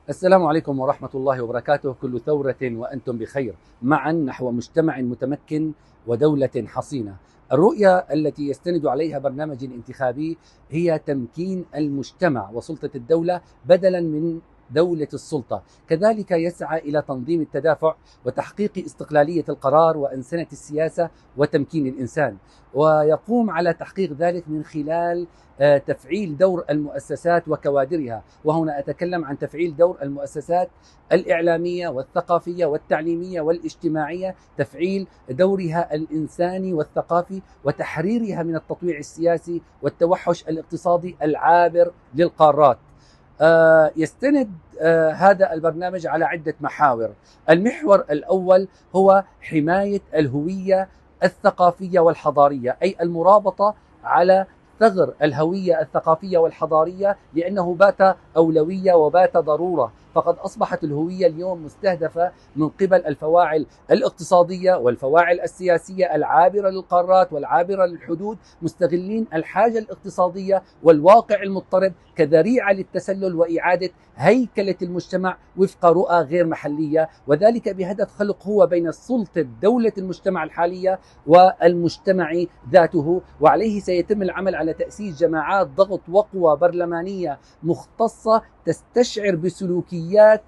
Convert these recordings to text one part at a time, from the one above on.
السلام عليكم ورحمة الله وبركاته. كل ثورة وأنتم بخير، معا نحو مجتمع متمكن ودولة حصينة. الرؤية التي يستند عليها برنامج انتخابي هي تمكين المجتمع وسلطة الدولة بدلا من دولة السلطة، كذلك يسعى إلى تنظيم التدافع وتحقيق استقلالية القرار وأنسنة السياسة وتمكين الإنسان، ويقوم على تحقيق ذلك من خلال تفعيل دور المؤسسات وكوادرها. وهنا أتكلم عن تفعيل دور المؤسسات الإعلامية والثقافية والتعليمية والاجتماعية، تفعيل دورها الإنساني والثقافي وتحريرها من التطويع السياسي والتوحش الاقتصادي العابر للقارات. يستند هذا البرنامج على عدة محاور. المحور الأول هو حماية الهوية الثقافية والحضارية، أي المرابطة على ثغر الهوية الثقافية والحضارية، لأنه بات أولوية وبات ضرورة، فقد أصبحت الهوية اليوم مستهدفة من قبل الفواعل الاقتصادية والفواعل السياسية العابرة للقارات والعابرة للحدود، مستغلين الحاجة الاقتصادية والواقع المضطرب كذريعة للتسلل وإعادة هيكلة المجتمع وفق رؤى غير محلية، وذلك بهدف خلق هو بين سلطة دولة المجتمع الحالية والمجتمع ذاته. وعليه سيتم العمل على تأسيس جماعات ضغط وقوى برلمانية مختصة تستشعر بسلوكيات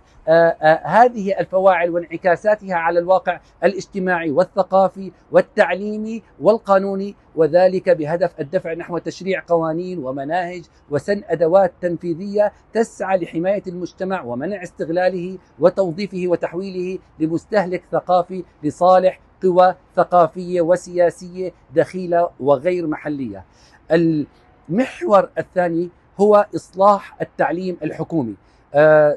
هذه الفواعل وانعكاساتها على الواقع الاجتماعي والثقافي والتعليمي والقانوني، وذلك بهدف الدفع نحو تشريع قوانين ومناهج وسن أدوات تنفيذية تسعى لحماية المجتمع ومنع استغلاله وتوظيفه وتحويله لمستهلك ثقافي لصالح قوى ثقافية وسياسية دخيلة وغير محلية. المحور الثاني هو إصلاح التعليم الحكومي.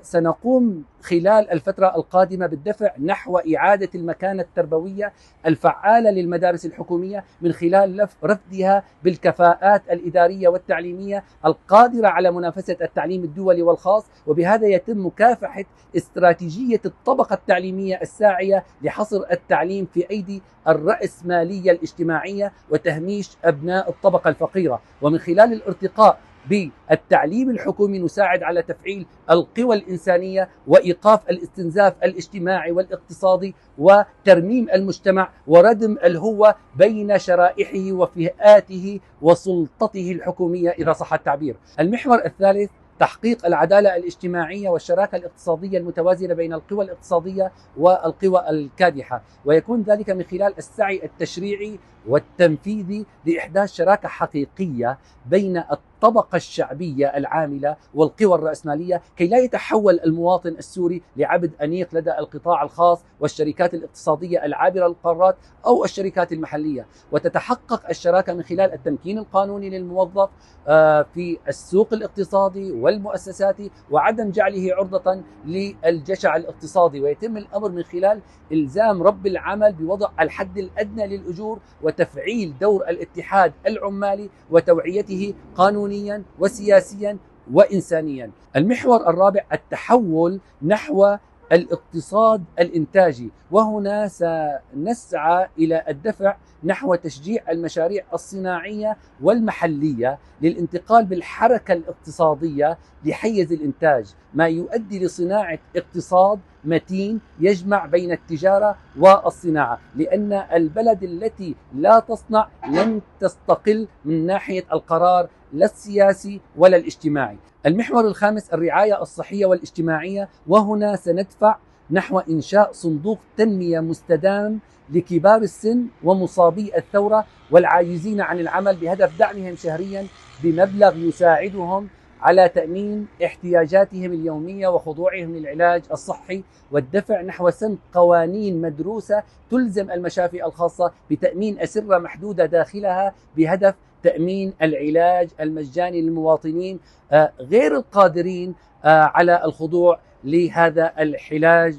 سنقوم خلال الفترة القادمة بالدفع نحو إعادة المكانة التربوية الفعالة للمدارس الحكومية من خلال رفدها بالكفاءات الإدارية والتعليمية القادرة على منافسة التعليم الدولي والخاص، وبهذا يتم مكافحة استراتيجية الطبقة التعليمية الساعية لحصر التعليم في أيدي الرأسمالية الاجتماعية وتهميش أبناء الطبقة الفقيرة. ومن خلال الارتقاء بالتعليم الحكومي نساعد على تفعيل القوى الإنسانية وإيقاف الاستنزاف الاجتماعي والاقتصادي وترميم المجتمع وردم الهوة بين شرائحه وفئاته وسلطته الحكومية إذا صح التعبير. المحور الثالث تحقيق العدالة الاجتماعية والشراكة الاقتصادية المتوازنة بين القوى الاقتصادية والقوى الكادحة، ويكون ذلك من خلال السعي التشريعي والتنفيذي لإحداث شراكة حقيقية بين الطبقة الشعبية العاملة والقوى الرأسمالية، كي لا يتحول المواطن السوري لعبد أنيق لدى القطاع الخاص والشركات الاقتصادية العابرة للقارات أو الشركات المحلية. وتتحقق الشراكة من خلال التمكين القانوني للموظف في السوق الاقتصادي والمؤسساتي وعدم جعله عرضة للجشع الاقتصادي، ويتم الأمر من خلال إلزام رب العمل بوضع الحد الأدنى للأجور وتفعيل دور الاتحاد العمالي وتوعيته قانونيا وسياسيا وإنسانيا. المحور الرابع التحول نحو الاقتصاد الإنتاجي، وهنا سنسعى إلى الدفع نحو تشجيع المشاريع الصناعية والمحلية للانتقال بالحركة الاقتصادية لحيز الإنتاج، ما يؤدي لصناعة اقتصاد متين يجمع بين التجارة والصناعة، لأن البلد التي لا تصنع لن تستقل من ناحية القرار لا السياسي ولا الاجتماعي. المحور الخامس الرعاية الصحية والاجتماعية، وهنا سندفع نحو إنشاء صندوق تنمية مستدام لكبار السن ومصابي الثورة والعاجزين عن العمل بهدف دعمهم شهريا بمبلغ يساعدهم على تأمين احتياجاتهم اليومية وخضوعهم للعلاج الصحي، والدفع نحو سن قوانين مدروسة تلزم المشافي الخاصة بتأمين أسرة محدودة داخلها بهدف تأمين العلاج المجاني للمواطنين غير القادرين على الخضوع لهذا العلاج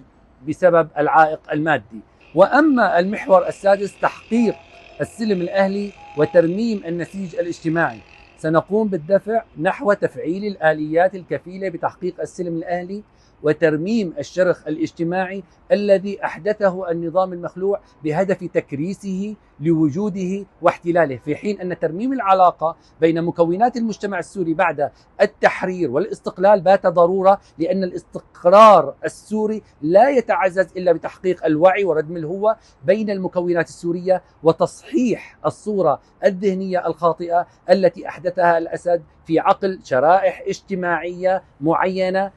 بسبب العائق المادي. وأما المحور السادس تحقيق السلم الأهلي وترميم النسيج الاجتماعي، سنقوم بالدفع نحو تفعيل الآليات الكفيلة بتحقيق السلم الأهلي وترميم الشرخ الاجتماعي الذي أحدثه النظام المخلوع بهدف تكريسه لوجوده واحتلاله، في حين أن ترميم العلاقة بين مكونات المجتمع السوري بعد التحرير والاستقلال بات ضرورة، لأن الاستقرار السوري لا يتعزز إلا بتحقيق الوعي وردم الهوة بين المكونات السورية وتصحيح الصورة الذهنية الخاطئة التي أحدثها الأسد في عقل شرائح اجتماعية معينة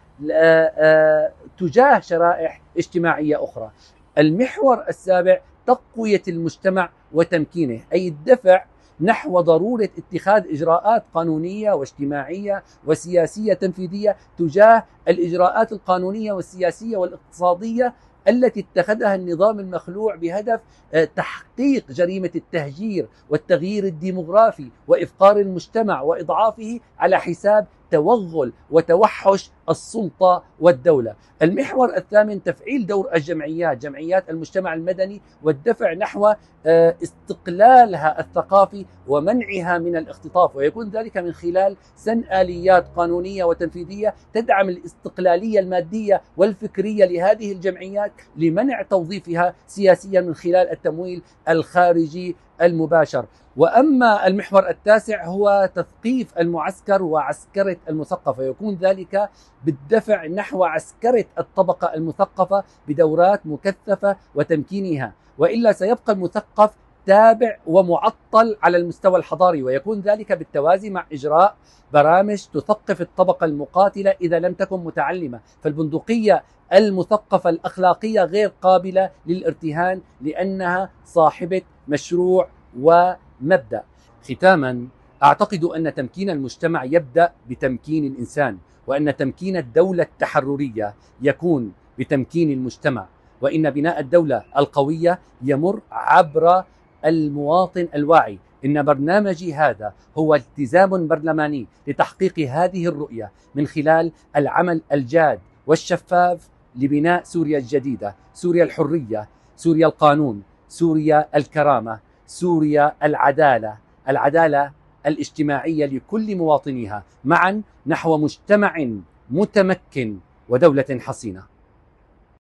تجاه شرائح اجتماعية أخرى. المحور السابع تقوية المجتمع وتمكينه، أي الدفع نحو ضرورة اتخاذ إجراءات قانونية واجتماعية وسياسية تنفيذية تجاه الإجراءات القانونية والسياسية والاقتصادية التي اتخذها النظام المخلوع بهدف تحقيق جريمة التهجير والتغيير الديمغرافي وإفقار المجتمع وإضعافه على حساب توغل وتوحش السلطة والدولة. المحور الثامن تفعيل دور الجمعيات، جمعيات المجتمع المدني، والدفع نحو استقلالها الثقافي ومنعها من الاختطاف، ويكون ذلك من خلال سن آليات قانونية وتنفيذية تدعم الاستقلالية المادية والفكرية لهذه الجمعيات لمنع توظيفها سياسيا من خلال التمويل الخارجي المباشر. وأما المحور التاسع هو تثقيف المعسكر وعسكرة المثقفة، يكون ذلك بالدفع نحو عسكرة الطبقة المثقفة بدورات مكثفة وتمكينها، وإلا سيبقى المثقف تابع ومعطل على المستوى الحضاري، ويكون ذلك بالتوازي مع إجراء برامج تثقف الطبقة المقاتلة إذا لم تكن متعلمة. فالبندقية المثقفة الأخلاقية غير قابلة للارتهان لأنها صاحبة مشروع ومبدأ. ختاما، أعتقد أن تمكين المجتمع يبدأ بتمكين الإنسان، وأن تمكين الدولة التحررية يكون بتمكين المجتمع، وإن بناء الدولة القوية يمر عبر المواطن الواعي. إن برنامجي هذا هو التزام برلماني لتحقيق هذه الرؤية من خلال العمل الجاد والشفاف لبناء سوريا الجديدة، سوريا الحرية، سوريا القانون، سوريا الكرامة، سوريا العدالة الاجتماعية لكل مواطنيها، معا نحو مجتمع متمكن ودولة حصينة.